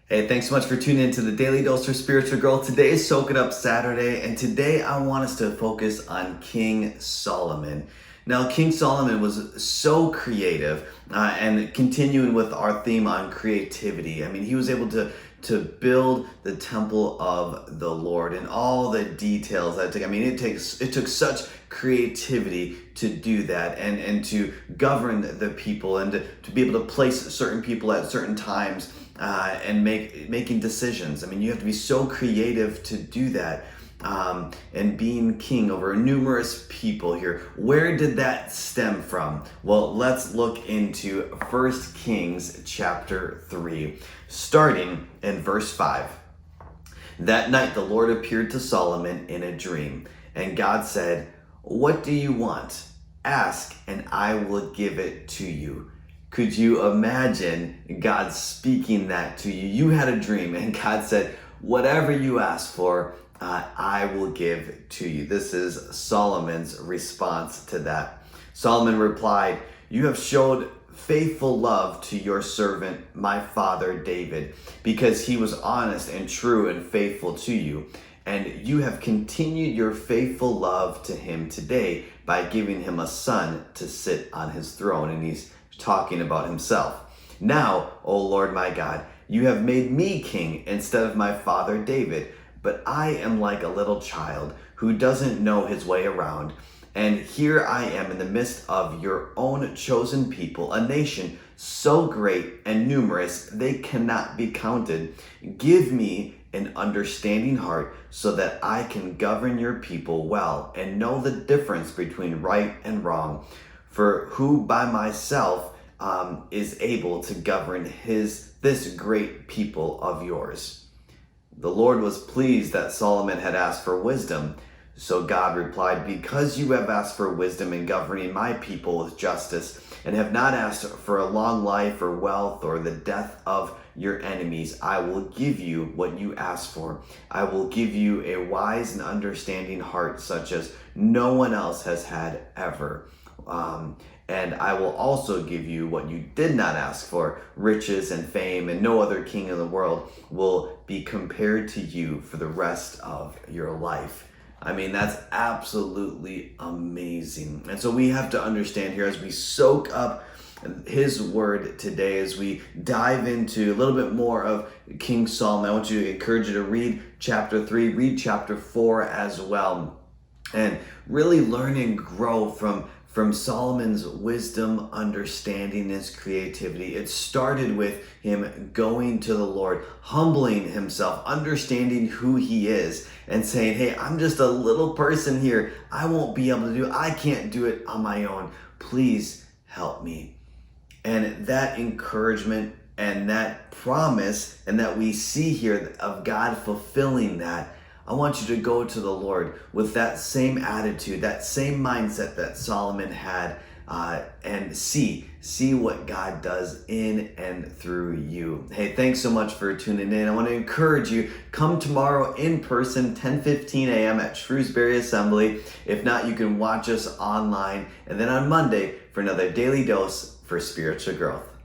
Hey, thanks so much for tuning into the Daily Dose for Spiritual Growth. Today is Soak It Up Saturday, and today I want us to focus on King Solomon. Now, King Solomon was so creative, and continuing with our theme on creativity. I mean, he was able to build the temple of the Lord and all the details that took. I mean, it took such creativity to do that and to govern the people and to be able to place certain people at certain times and making decisions. I mean, you have to be so creative to do that. And being king over numerous people here. Where did that stem from? Well, let's look into 1 Kings chapter 3, starting in verse 5. That night the Lord appeared to Solomon in a dream, and God said, "What do you want? Ask, and I will give it to you." Could you imagine God speaking that to you? You had a dream, and God said, "Whatever you ask for, I will give to you." This is Solomon's response to that. Solomon replied, "You have showed faithful love to your servant, my father David, because he was honest and true and faithful to you. And you have continued your faithful love to him today by giving him a son to sit on his throne." And he's talking about himself. "Now, O Lord my God, you have made me king instead of my father David. But I am like a little child who doesn't know his way around. And here I am in the midst of your own chosen people, a nation so great and numerous they cannot be counted. Give me an understanding heart so that I can govern your people well and know the difference between right and wrong. For who by myself is able to govern this great people of yours?" The Lord was pleased that Solomon had asked for wisdom. So God replied, "Because you have asked for wisdom in governing my people with justice, and have not asked for a long life or wealth or the death of your enemies, I will give you what you asked for. I will give you a wise and understanding heart such as no one else has had ever. And I will also give you what you did not ask for, riches and fame, and no other king in the world will be compared to you for the rest of your life." I mean, that's absolutely amazing. And so we have to understand here as we soak up his word today, as we dive into a little bit more of King Solomon. I want you to encourage you to read chapter 3, read chapter 4 as well, and really learn and grow from Solomon's wisdom, understanding, his creativity. It started with him going to the Lord, humbling himself, understanding who he is, and saying, "Hey, I'm just a little person here. I won't be able to do it. I can't do it on my own. Please help me." And that encouragement and that promise, and that we see here of God fulfilling that, I want you to go to the Lord with that same attitude, that same mindset that Solomon had, and see what God does in and through you. Hey, thanks so much for tuning in. I want to encourage you, come tomorrow in person, 10:15 a.m. at Shrewsbury Assembly. If not, you can watch us online. And then on Monday for another Daily Dose for Spiritual Growth.